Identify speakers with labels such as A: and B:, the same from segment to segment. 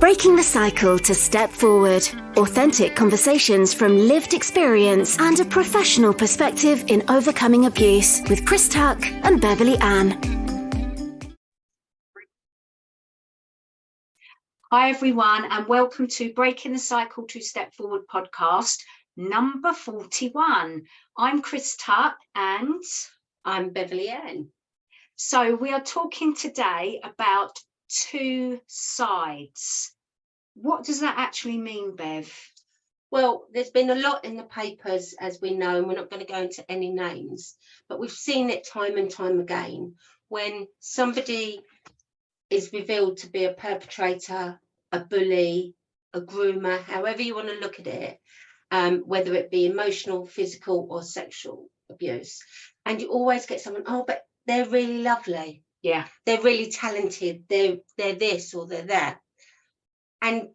A: Breaking the cycle to step forward. Authentic conversations from lived experience and a professional perspective in overcoming abuse with Chris Tuck and Beverly Ann.
B: Hi everyone, and welcome to Breaking the Cycle to Step Forward podcast number 41. I'm Chris Tuck and
C: I'm Beverly Ann.
B: So we are talking today about two sides. What does that actually mean, Bev?
C: Well, there's been a lot in the papers, as we know, and we're not going to go into any names, but we've seen it time and time again when somebody is revealed to be a perpetrator, a bully, a groomer, however you want to look at it, whether it be emotional, physical or sexual abuse. And you always get someone, oh, but they're really lovely.
B: Yeah.
C: They're really talented. They're this or they're that. And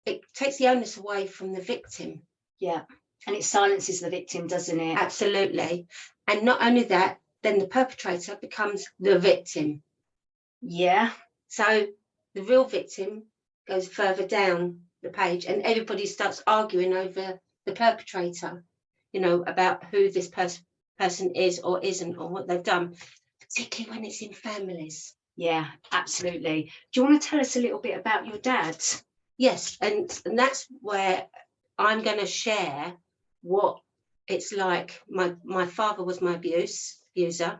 C: it takes the onus away from the victim.
B: Yeah. And it silences the victim, doesn't it?
C: Absolutely. And not only that, then the perpetrator becomes the victim.
B: Yeah.
C: So the real victim goes further down the page and everybody starts arguing over the perpetrator, you know, about who this person is or isn't or what they've done, particularly when it's in families.
B: Yeah, absolutely. Do you want to tell us a little bit about your dad?
C: Yes, and that's where I'm going to share what it's like. My father was my abuser,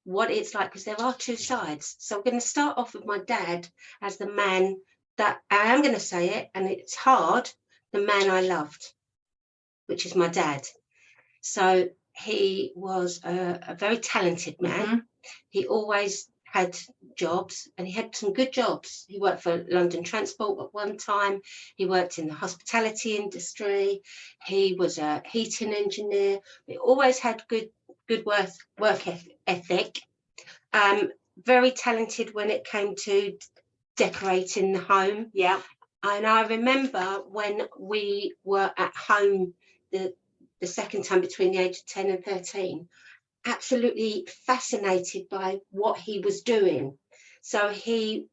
C: what it's like, because there are two sides. So I'm going to start off with my dad as the man that, I am going to say it, and it's hard, the man I loved, which is my dad. So he was a very talented man. Mm-hmm. He always had jobs, and he had some good jobs. He worked for London Transport at one time. He worked in the hospitality industry. He was a heating engineer. He always had good work ethic. Very talented when it came to decorating the home.
B: Yeah.
C: And I remember when we were at home the second time between the age of 10 and 13, absolutely fascinated by what he was doing. So he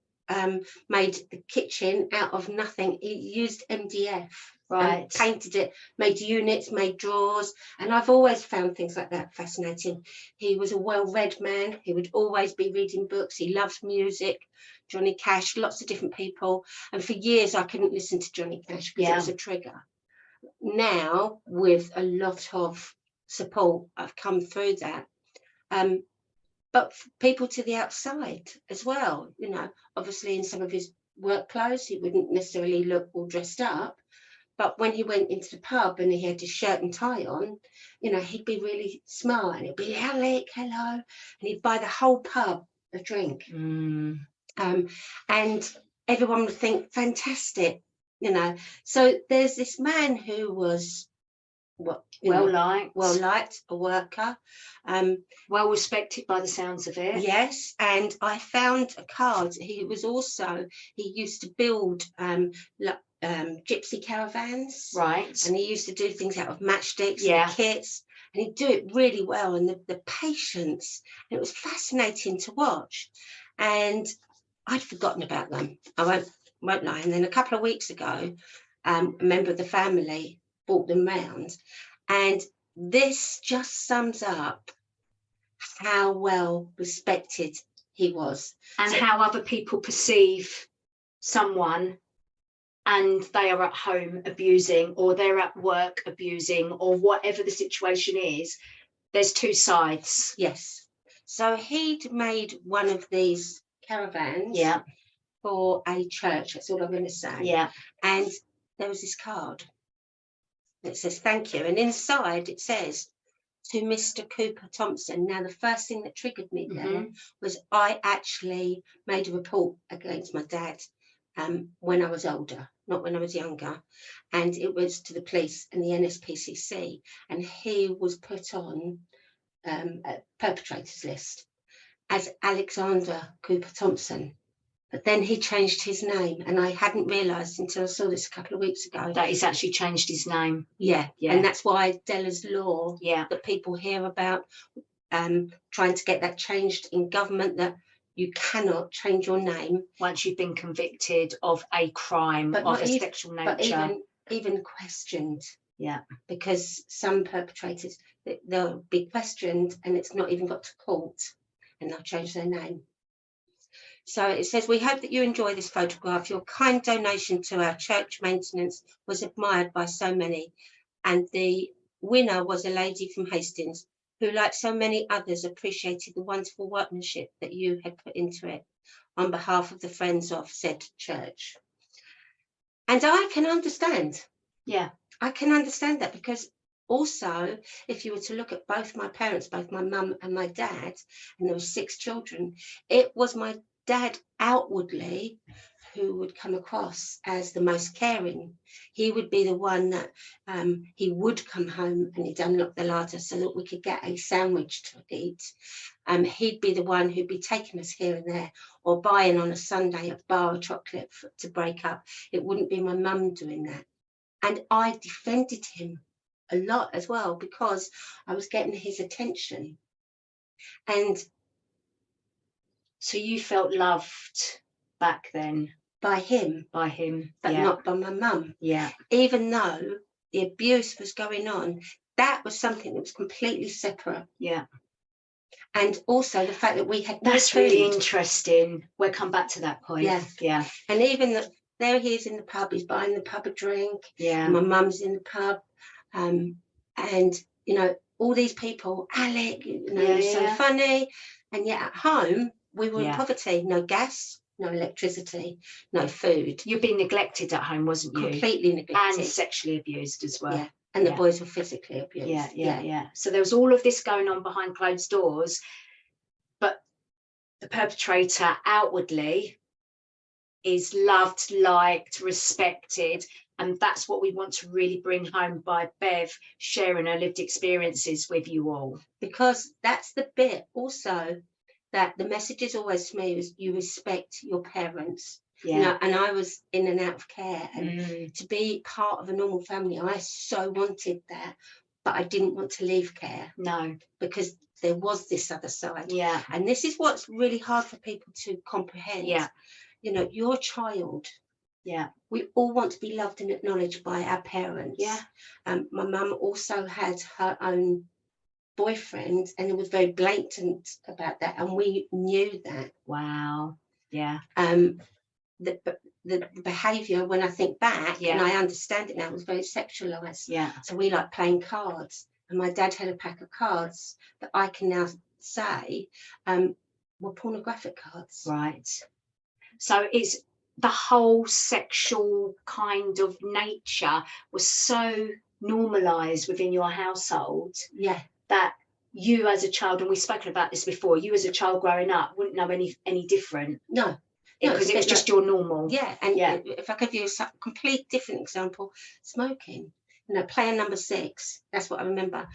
C: made the kitchen out of nothing. He used MDF,
B: right,
C: painted it, made units, made drawers, and I've always found things like that fascinating. He was a well-read man. He would always be reading books. He loves music, Johnny Cash, lots of different people, and for years I couldn't listen to Johnny Cash because it was a trigger. Now, with a lot of support, I've come through that. But people to the outside as well, you know, obviously in some of his work clothes, he wouldn't necessarily look all dressed up. But when he went into the pub and he had his shirt and tie on, you know, he'd be really smart and he'd be, Alec, hello. And he'd buy the whole pub a drink. And everyone would think, fantastic, you know. So there's this man who was well liked, a worker,
B: well respected by the sounds of it.
C: Yes, and I found a card. He used to build gypsy caravans,
B: right?
C: And he used to do things out of matchsticks and kits, and he'd do it really well. And the patience, and it was fascinating to watch. And I'd forgotten about them. I won't lie. And then a couple of weeks ago, a member of the family brought them round, and this just sums up how well respected he was
B: and how other people perceive someone, and they are at home abusing or they're at work abusing or whatever the situation is. There's two sides.
C: Yes. So he'd made one of these caravans for a church, that's all I'm going to say, and there was this card. It says, thank you. And inside it says, to Mr. Cooper Thompson. Now, the first thing that triggered me there was I actually made a report against my dad when I was older, not when I was younger. And it was to the police and the NSPCC. And he was put on a perpetrators list as Alexander Cooper Thompson. But then he changed his name, and I hadn't realised until I saw this a couple of weeks ago
B: that he's actually changed his name.
C: Yeah. And that's why Della's law that people hear about, trying to get that changed in government, that you cannot change your name
B: once you've been convicted of a crime of a sexual nature.
C: But even questioned.
B: Yeah.
C: Because some perpetrators, they'll be questioned and it's not even got to court and they'll change their name. So it says, we hope that you enjoy this photograph. Your kind donation to our church maintenance was admired by so many. And the winner was a lady from Hastings who, like so many others, appreciated the wonderful workmanship that you had put into it on behalf of the Friends of said church. And I can understand.
B: Yeah.
C: I can understand that, because also, if you were to look at both my parents, both my mum and my dad, and there were 6 children, it was my dad outwardly who would come across as the most caring. He would be the one that he would come home and he'd unlock the larder so that we could get a sandwich to eat. He'd be the one who'd be taking us here and there, or buying on a Sunday a bar of chocolate to break up. It wouldn't be my mum doing that. And I defended him a lot as well, because I was getting his attention. And
B: so you felt loved back then?
C: By him, but
B: yeah.
C: not by my mum.
B: Yeah.
C: Even though the abuse was going on, that was something that was completely separate.
B: Yeah.
C: And also the fact that we had
B: that's really interesting. We'll come back to that point.
C: Yeah.
B: Yeah.
C: And even there he is in the pub, he's buying the pub a drink.
B: Yeah.
C: My mum's in the pub. And you know, all these people, Alec, you know, he's so funny. And yet at home we were in poverty, no gas, no electricity, no food.
B: You've been neglected at home, wasn't you?
C: Completely neglected.
B: And sexually abused as well.
C: Yeah. And the boys were physically abused.
B: Yeah. So there was all of this going on behind closed doors, but the perpetrator outwardly is loved, liked, respected. And that's what we want to really bring home by Bev sharing her lived experiences with you all.
C: Because that's the bit also that the message is always to me is you respect your parents.
B: Yeah.
C: You know, and I was in and out of care, and to be part of a normal family, I so wanted that, but I didn't want to leave care.
B: No.
C: Because there was this other side.
B: Yeah.
C: And this is what's really hard for people to comprehend.
B: Yeah.
C: You know, your child.
B: Yeah.
C: We all want to be loved and acknowledged by our parents.
B: Yeah.
C: My mum also had her own boyfriend, and it was very blatant about that, and we knew that.
B: Wow. Yeah.
C: The behaviour, when I think back, and I understand it now, was very sexualised.
B: Yeah.
C: So we like playing cards, and my dad had a pack of cards that I can now say were pornographic cards.
B: Right. So it's the whole sexual kind of nature was so normalised within your household.
C: Yeah.
B: That you as a child, and we've spoken about this before, you as a child growing up wouldn't know any different.
C: No.
B: Because it was just your normal.
C: Yeah. And if I could give you a complete different example, smoking. You know, player number 6, that's what I remember.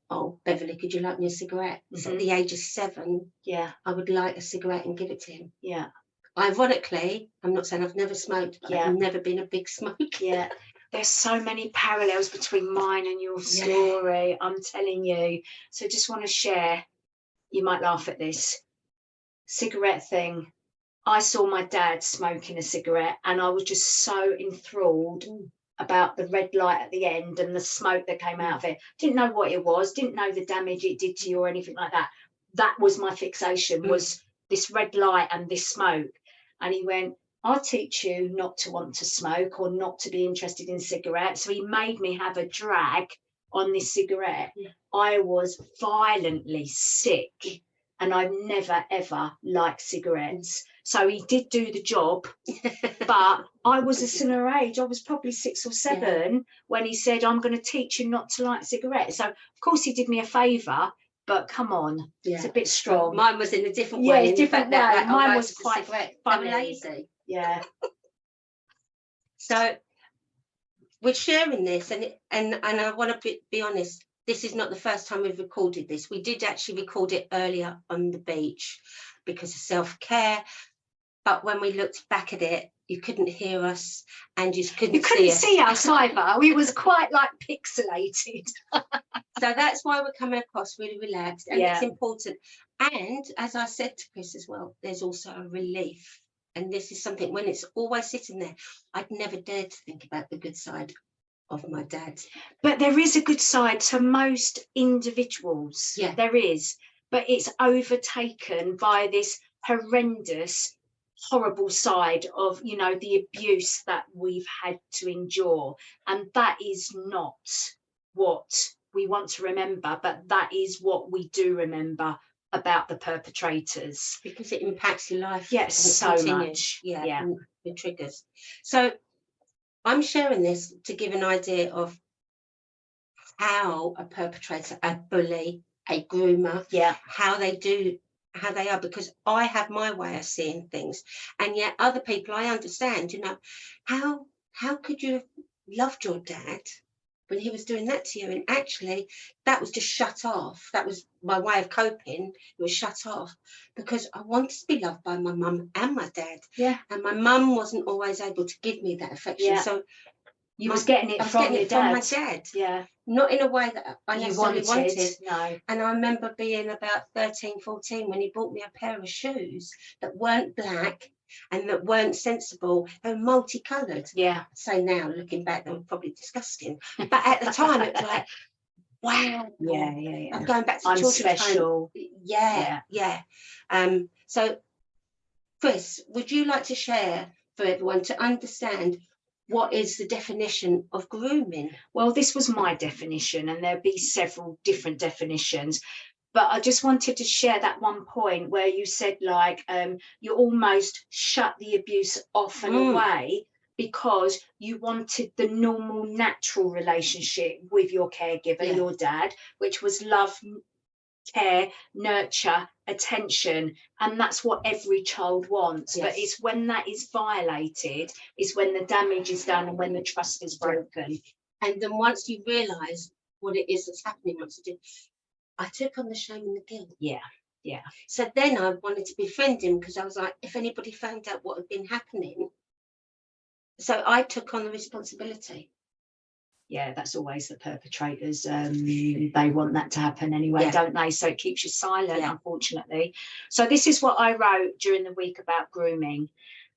C: Oh, Beverly, could you like me a cigarette? So at the age of 7, I would light a cigarette and give it to him.
B: Yeah.
C: Ironically, I'm not saying I've never smoked, but I've never been a big smoker.
B: Yeah. There's so many parallels between mine and your story, I'm telling you. So I just want to share, you might laugh at this, cigarette thing. I saw my dad smoking a cigarette and I was just so enthralled about the red light at the end and the smoke that came out of it. Didn't know what it was, didn't know the damage it did to you or anything like that. That was my fixation, was this red light and this smoke. And he went, I'll teach you not to want to smoke or not to be interested in cigarettes. So he made me have a drag on this cigarette. Yeah. I was violently sick and I've never, ever liked cigarettes. So he did do the job, but I was a similar age. I was probably 6 or 7 when he said, I'm going to teach you not to like cigarettes. So, of course, he did me a favour, but come on, it's a bit strong.
C: Mine was in a different way.
B: Yeah, different way. Mine was quite funny.
C: Lazy.
B: Yeah.
C: So we're sharing this, and I want to be honest, this is not the first time we've recorded this. We did actually record it earlier on the beach because of self-care. But when we looked back at it, you couldn't hear us, and you couldn't,
B: see us either. We was quite like pixelated.
C: So that's why we're coming across really relaxed, and it's important. And as I said to Chris as well, there's also a relief. And this is something, when it's always sitting there, I'd never dared to think about the good side of my dad.
B: But there is a good side to most individuals.
C: Yeah.
B: There is. But it's overtaken by this horrendous, horrible side of, you know, the abuse that we've had to endure. And that is not what we want to remember, but that is what we do remember about the perpetrators,
C: because it impacts your life.
B: Yes, so much.
C: Yeah. The triggers. So I'm sharing this to give an idea of how a perpetrator, a bully, a groomer, how they are, because I have my way of seeing things, and yet other people, I understand, you know, how could you have loved your dad when he was doing that to you? And actually that was just shut off. That was my way of coping. It was shut off because I wanted to be loved by my mum and my dad.
B: Yeah.
C: And my mum wasn't always able to give me that affection.
B: Yeah.
C: So
B: I was getting it from
C: my dad.
B: Yeah.
C: Not in a way that I necessarily wanted.
B: No.
C: And I remember being about 13, 14 when he bought me a pair of shoes that weren't black and that weren't sensible. They were multicoloured.
B: Yeah.
C: So now, looking back, they were probably disgusting. But at the time, it was like, wow.
B: Yeah.
C: I'm going back to
B: I'm
C: children's
B: special.
C: home. Yeah. So, Chris, would you like to share for everyone to understand what is the definition of grooming?
B: Well, this was my definition, and there'll be several different definitions. But I just wanted to share that one point where you said, like, you almost shut the abuse off and away because you wanted the normal, natural relationship with your caregiver, your dad, which was love, care, nurture, attention, and that's what every child wants. But it's when that is violated, is when the damage is done and when the trust is broken.
C: And then once you realise what it is that's happening, once you do, I took on the shame and the guilt.
B: Yeah.
C: So then I wanted to befriend him because I was like, if anybody found out what had been happening, so I took on the responsibility.
B: Yeah, that's always the perpetrators. They want that to happen anyway, don't they? So it keeps you silent, unfortunately. So this is what I wrote during the week about grooming.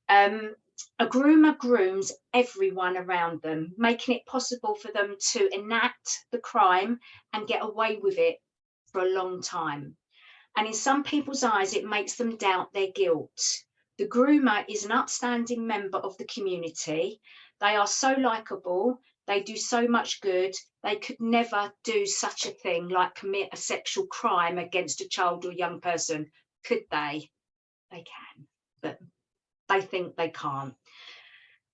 B: A groomer grooms everyone around them, making it possible for them to enact the crime and get away with it for a long time. And in some people's eyes, it makes them doubt their guilt. The groomer is an upstanding member of the community. They are so likable. They do so much good. They could never do such a thing like commit a sexual crime against a child or young person. Could they? They can, but they think they can't.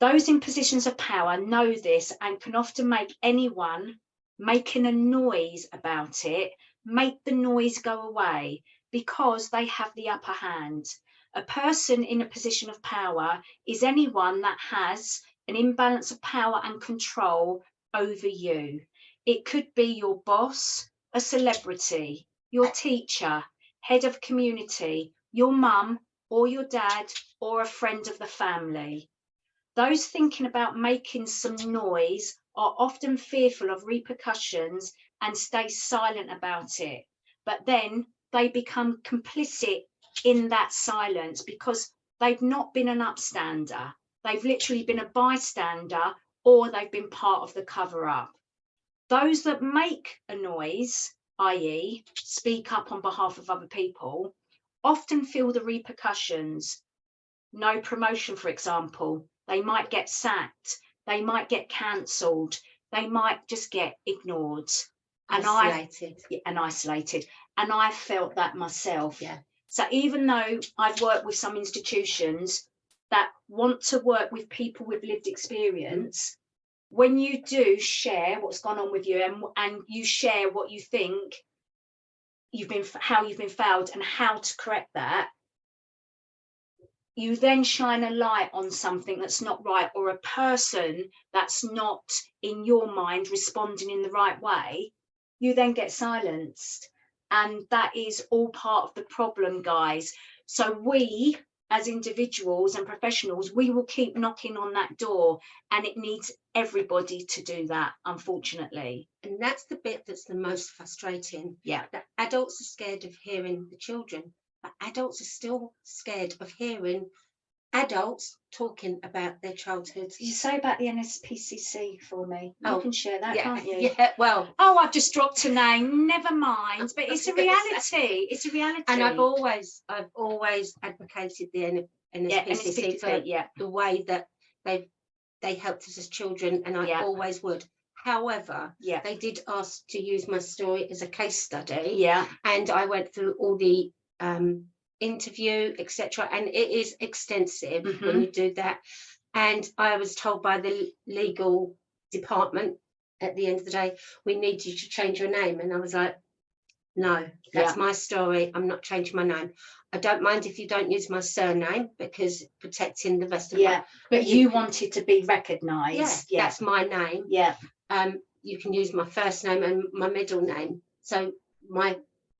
B: Those in positions of power know this and can often make anyone making a noise about it make the noise go away because they have the upper hand. A person in a position of power is anyone that has an imbalance of power and control over you. It could be your boss, a celebrity, your teacher, head of community, your mum or your dad or a friend of the family. Those thinking about making some noise are often fearful of repercussions and stay silent about it. But then they become complicit in that silence because they've not been an upstander. They've literally been a bystander or they've been part of the cover-up. Those that make a noise, i.e. speak up on behalf of other people, often feel the repercussions. No promotion, for example. They might get sacked. They might get cancelled. They might just get ignored.
C: Isolated.
B: And isolated. And I felt that myself. Yeah. So even though I've worked with some institutions that want to work with people with lived experience, when you do share what's gone on with you and you share what you think how you've been failed and how to correct that, you then shine a light on something that's not right or a person that's not in your mind responding in the right way, you then get silenced. And that is all part of the problem, guys. So we as individuals and professionals, we will keep knocking on that door, and it needs everybody to do that, unfortunately.
C: And that's the bit that's the most frustrating.
B: Yeah.
C: That adults are scared of hearing the children, but adults are still scared of hearing adults talking about their childhood.
B: You say about the NSPCC for me. You can share that, can't you?
C: Yeah, well.
B: Oh, I've just dropped a name. Never mind. But it's a reality. It's a reality.
C: And I've always advocated the NSPCC for the way that they helped us as children, and I always would. However, they did ask to use my story as a case study.
B: Yeah.
C: And I went through all the interview, etc., and it is extensive when you do that. And I was told by the legal department at the end of the day, we need you to change your name. And I was like, no, that's my story. I'm not changing my name. I don't mind if you don't use my surname, because protecting the rest of my...
B: But you wanted to be recognised.
C: Yeah, that's my name.
B: Yeah.
C: You can use my first name and my middle name. So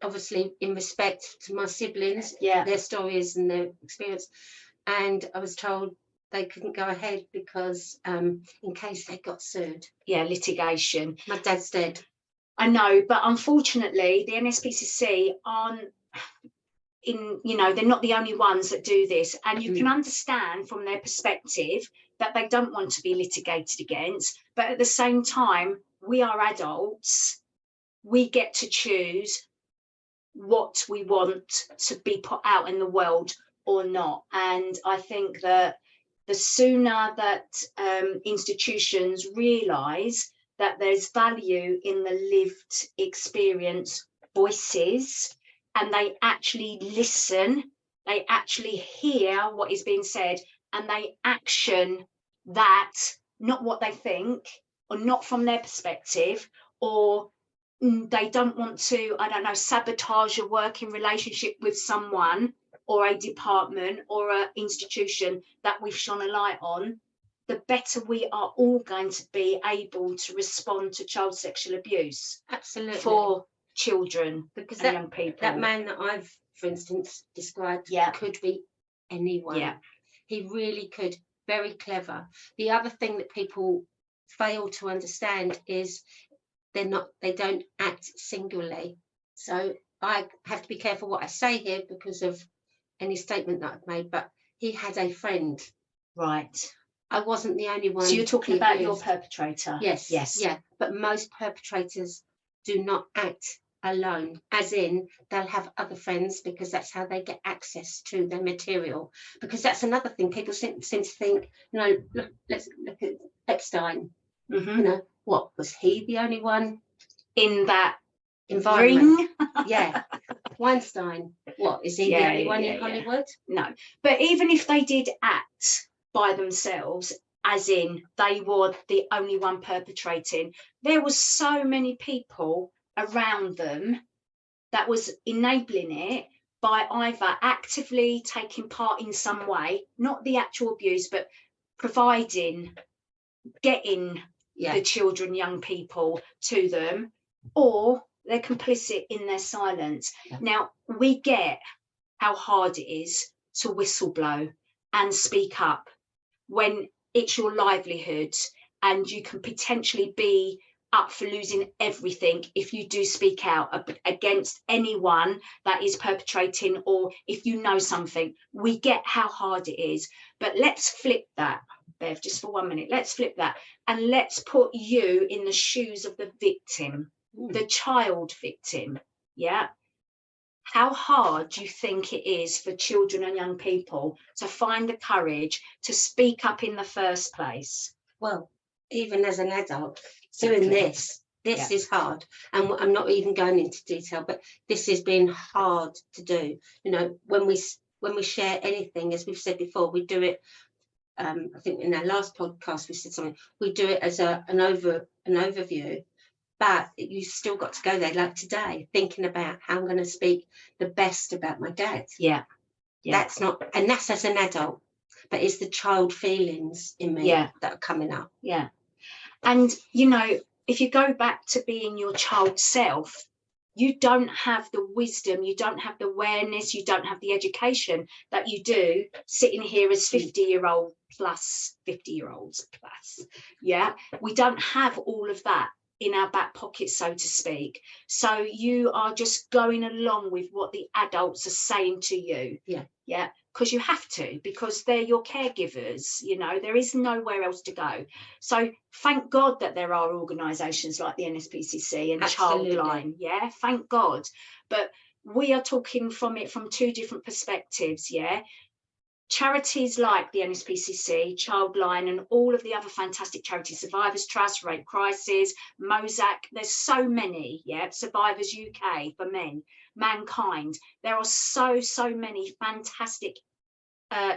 C: obviously in respect to my siblings, their stories and their experience. And I was told they couldn't go ahead because in case they got sued.
B: Yeah, litigation.
C: My dad's dead.
B: I know, but unfortunately the NSPCC they're not the only ones that do this, and you can understand from their perspective that they don't want to be litigated against, but at the same time, we are adults. We get to choose what we want to be put out in the world or not. And I think that the sooner that institutions realise that there's value in the lived experience voices, and they actually listen, they actually hear what is being said, and they action that, not what they think, or not from their perspective, or they don't want to, sabotage a working relationship with someone or a department or an institution that we've shone a light on, the better we are all going to be able to respond to child sexual abuse.
C: Absolutely.
B: For children and young people.
C: That man that I've, for instance, described could be anyone. Yeah. He really could. Very clever. The other thing that people fail to understand is they don't act singularly. So I have to be careful what I say here because of any statement that I've made, but he had a friend.
B: Right.
C: I wasn't the only one.
B: So you're talking about your perpetrator?
C: Yes. Yes. Yeah. But most perpetrators do not act alone, as in they'll have other friends, because that's how they get access to their material. Because that's another thing. People seem to think, let's look at Epstein. What, was he the only one
B: in that
C: environment?
B: Ring?
C: Yeah. Weinstein, what, is he the only one in Hollywood?
B: No. But even if they did act by themselves, as in they were the only one perpetrating, there was so many people around them that was enabling it by either actively taking part in some way, not the actual abuse, but providing, getting the children, young people to them, or they're complicit in their silence. Now, we get how hard it is to whistleblow and speak up when it's your livelihood and you can potentially be up for losing everything if you do speak out against anyone that is perpetrating, or if you know something. We get how hard it is, but let's flip that, Bev, just for 1 minute. Let's flip that and let's put you in the shoes of the victim, the child victim. Yeah. How hard do you think it is for children and young people to find the courage to speak up in the first place?
C: Well, even as an adult, doing this is hard. And I'm not even going into detail, but this has been hard to do. When we share anything, as we've said before, we do it. I think in our last podcast we said something. We do it as an overview, but you still got to go there. Like today, thinking about how I'm going to speak the best about my dad. Yeah. That's as an adult, but it's the child feelings in me that are coming up.
B: Yeah. And if you go back to being your child self, you don't have the wisdom, you don't have the awareness, you don't have the education that you do sitting here as 50-year-old plus 50-year-olds plus. Yeah, we don't have all of that in our back pocket, so to speak. So you are just going along with what the adults are saying to you. Yeah, because you have to, because they're your caregivers. You know, there is nowhere else to go. So thank God that there are organisations like the NSPCC and Childline. Yeah, thank God. But we are talking from it from two different perspectives. Yeah, charities like the NSPCC, Childline, and all of the other fantastic charities, Survivors Trust, Rape Crisis, Mosaic, there's so many. Yeah, Survivors UK for men, Mankind. There are so many fantastic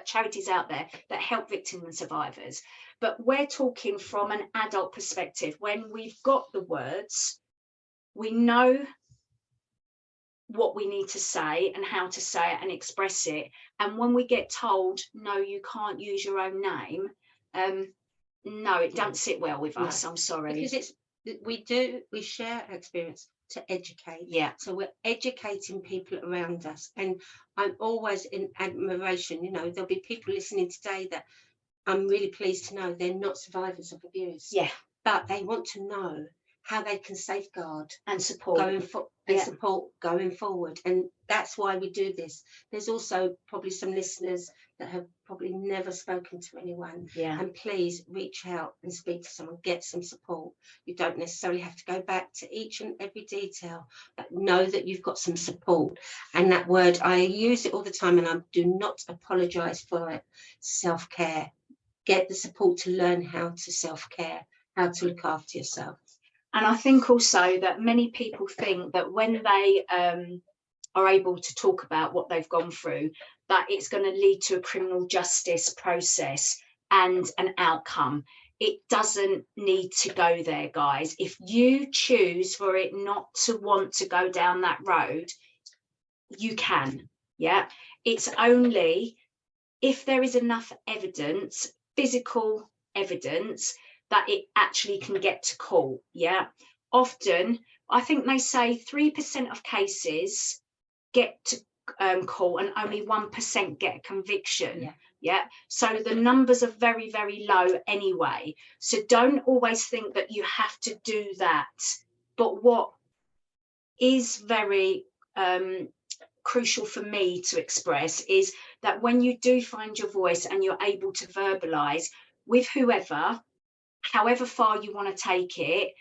B: charities out there that help victims and survivors. But we're talking from an adult perspective. When we've got the words, we know what we need to say and how to say it and express it. And when we get told, no, you can't use your own name, no, it don't sit well with us. I'm sorry.
C: Because we share our experience to educate.
B: Yeah.
C: So we're educating people around us. And I'm always in admiration. You know, there'll be people listening today that I'm really pleased to know they're not survivors of abuse.
B: Yeah.
C: But they want to know how they can safeguard
B: and support
C: going forward. And that's why we do this. There's also probably some listeners that have probably never spoken to anyone.
B: Yeah.
C: And please reach out and speak to someone, get some support. You don't necessarily have to go back to each and every detail, but know that you've got some support. And that word, I use it all the time, and I do not apologise for it. Self-care. Get the support to learn how to self-care, how to look after yourself.
B: And I think also that many people think that when they are able to talk about what they've gone through, that it's going to lead to a criminal justice process and an outcome. It doesn't need to go there, guys. If you choose for it not to want to go down that road, you can. Yeah. It's only if there is enough evidence, physical evidence, that it actually can get to court. Yeah. Often, I think they say 3% of cases get to court and only 1% get a conviction.
C: Yeah.
B: Yeah. So the numbers are very, very low anyway. So don't always think that you have to do that. But what is very crucial for me to express is that when you do find your voice and you're able to verbalize with whoever, however far you want to take it,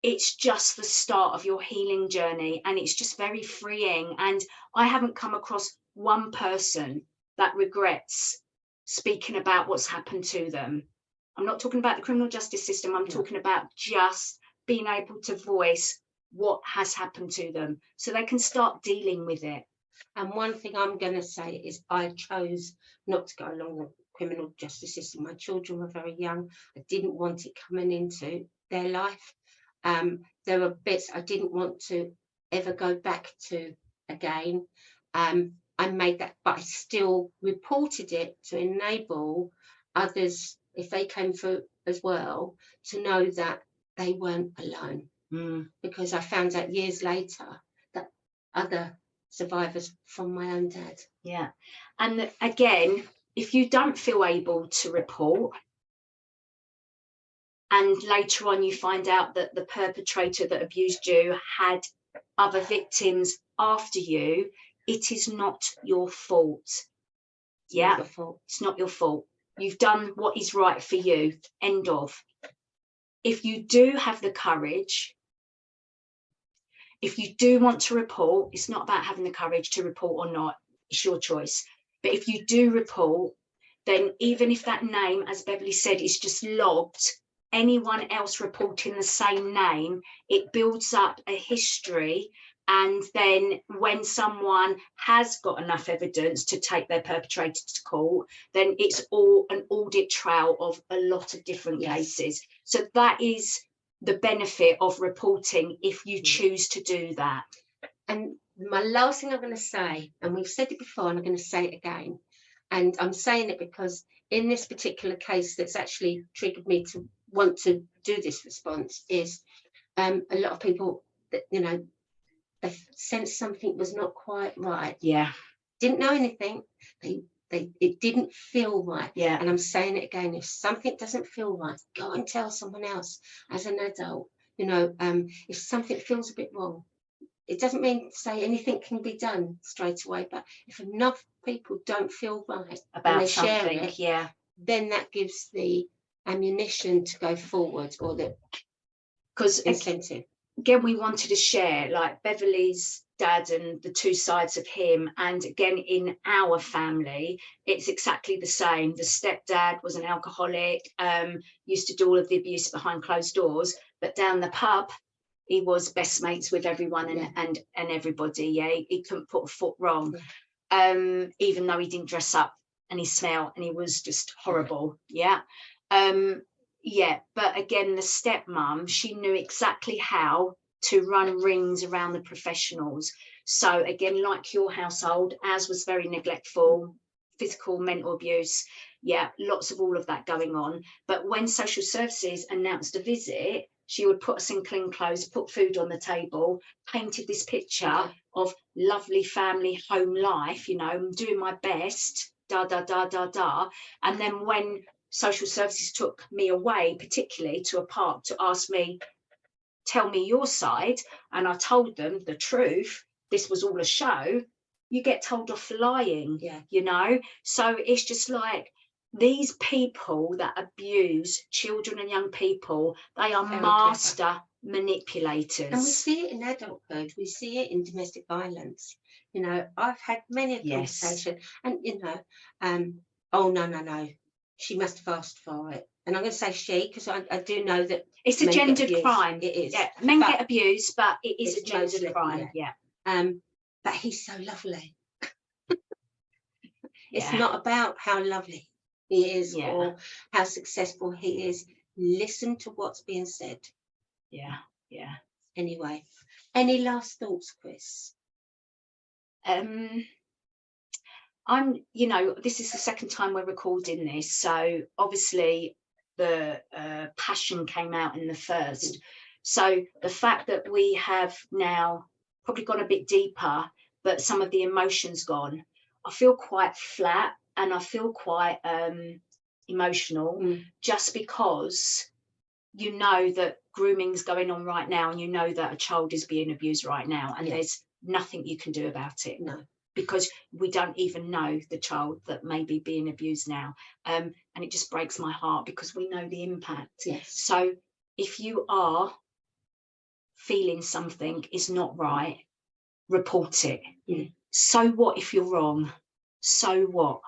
B: it's just the start of your healing journey, and it's just very freeing. And I haven't come across one person that regrets speaking about what's happened to them. I'm not talking about the criminal justice system. I'm talking about just being able to voice what has happened to them so they can start dealing with it.
C: And one thing I'm going to say is I chose not to go along the criminal justice system. My children were very young. I didn't want it coming into their life. There were bits I didn't want to ever go back to again. I made that, but I still reported it to enable others, if they came through as well, to know that they weren't alone. Because I found out years later that other survivors from my own dad.
B: Yeah. And again, if you don't feel able to report, and later on you find out that the perpetrator that abused you had other victims after you, it is not your fault. Yeah, it's not your fault. You've done what is right for you. End of. If you do have the courage, if you do want to report, it's not about having the courage to report or not. It's your choice. But if you do report, then even if that name, as Beverly said, is just logged, anyone else reporting the same name, it builds up a history. And then when someone has got enough evidence to take their perpetrator to court, then it's all an audit trail of a lot of different cases. So that is the benefit of reporting if you choose to do that.
C: And my last thing I'm going to say, and we've said it before and I'm going to say it again, and I'm saying it because in this particular case that's actually triggered me to want to do this response is a lot of people that, you know, they sensed something was not quite right.
B: Yeah.
C: Didn't know anything. It didn't feel right.
B: Yeah.
C: And I'm saying it again, if something doesn't feel right, go and tell someone else as an adult. You know, if something feels a bit wrong, it doesn't mean to say anything can be done straight away, but if enough people don't feel right
B: About
C: and they
B: something,
C: share it,
B: yeah,
C: then that gives the ammunition to go forward, or the incentive.
B: Again, we wanted to share, like, Beverly's dad and the two sides of him, and again in our family it's exactly the same. The stepdad was an alcoholic, used to do all of the abuse behind closed doors, but down the pub he was best mates with everyone and everybody. Yeah, he couldn't put a foot wrong. Even though he didn't dress up and he smelled and he was just horrible. Yeah. Yeah, but again, the stepmom, she knew exactly how to run rings around the professionals. So again, like your household, ours was very neglectful, physical, mental abuse. Yeah, lots of all of that going on. But when social services announced a visit, she would put us in clean clothes, put food on the table, painted this picture of lovely family home life, you know, I'm doing my best, da, da, da, da, da. And then when social services took me away, particularly to a park, to ask me, tell me your side, and I told them the truth, this was all a show, you get told off for lying. You know. So it's just like, these people that abuse children and young people, they are very master manipulators. And
C: we see it in adulthood, we see it in domestic violence. You know, I've had many a conversation, and you know, oh no, she must have asked for it. And I'm going to say she, because I do know that
B: it's a gendered crime.
C: It is.
B: Yeah, men get abused, but it is a gendered crime. Yeah.
C: But he's so lovely. It's not about how lovely he is or how successful he is. Listen to what's being said.
B: Yeah.
C: Anyway, any last thoughts, Chris?
B: You know, this is the second time we're recording this, so obviously the passion came out in the first. So the fact that we have now probably gone a bit deeper, but some of the emotions gone, I feel quite flat and I feel quite emotional, just because you know that grooming's going on right now, and you know that a child is being abused right now, and there's nothing you can do about it.
C: No.
B: Because we don't even know the child that may be being abused now. And it just breaks my heart because we know the impact.
C: Yes.
B: So if you are feeling something is not right, report it. So what if you're wrong? So what?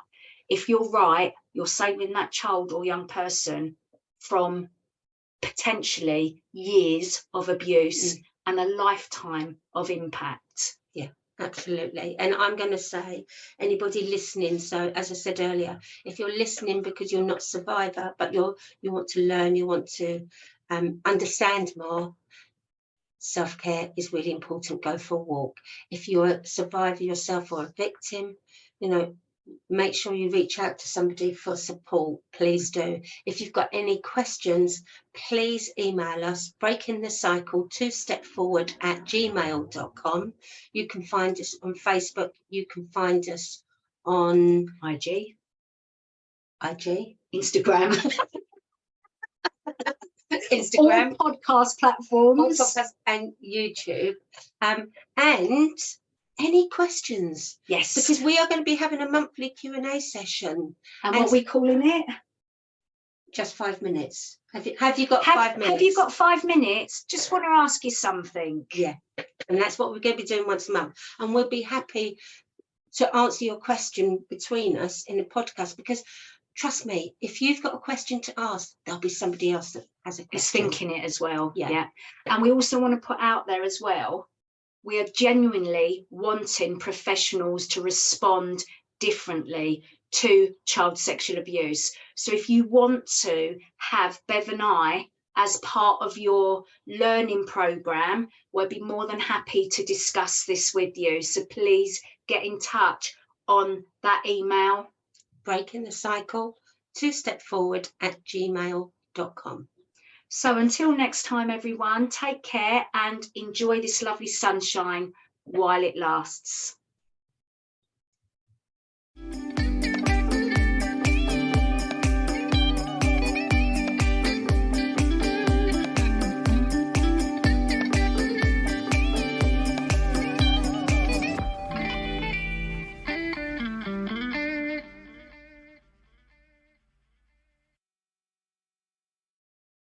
B: If you're right, you're saving that child or young person from potentially years of abuse and a lifetime of impact.
C: Absolutely. And I'm going to say, anybody listening, so as I said earlier, if you're listening because you're not a survivor, but you want to learn, you want to understand more, self-care is really important. Go for a walk. If you're a survivor yourself or a victim, you know, make sure you reach out to somebody for support. Please do. If you've got any questions, please email us, breakingthecycletostepforward@gmail.com. You can find us on Facebook. You can find us on
B: IG,
C: Instagram.
B: Instagram, all podcast platforms,
C: and YouTube. And any questions?
B: Yes,
C: because we are going to be having a monthly Q&A session.
B: And what are we calling it?
C: Just 5 minutes. Have you got 5 minutes?
B: Have you got 5 minutes? Just want to ask you something.
C: Yeah, and that's what we're going to be doing once a month. And we'll be happy to answer your question between us in the podcast, because trust me, if you've got a question to ask, there'll be somebody else that has a question.
B: Is thinking it as well. Yeah. And we also want to put out there as well, we are genuinely wanting professionals to respond differently to child sexual abuse. So if you want to have Bev and I as part of your learning program, we'll be more than happy to discuss this with you. So please get in touch on that email.
C: breakingthecycletostepforward@gmail.com.
B: So until next time, everyone, take care and enjoy this lovely sunshine while it lasts.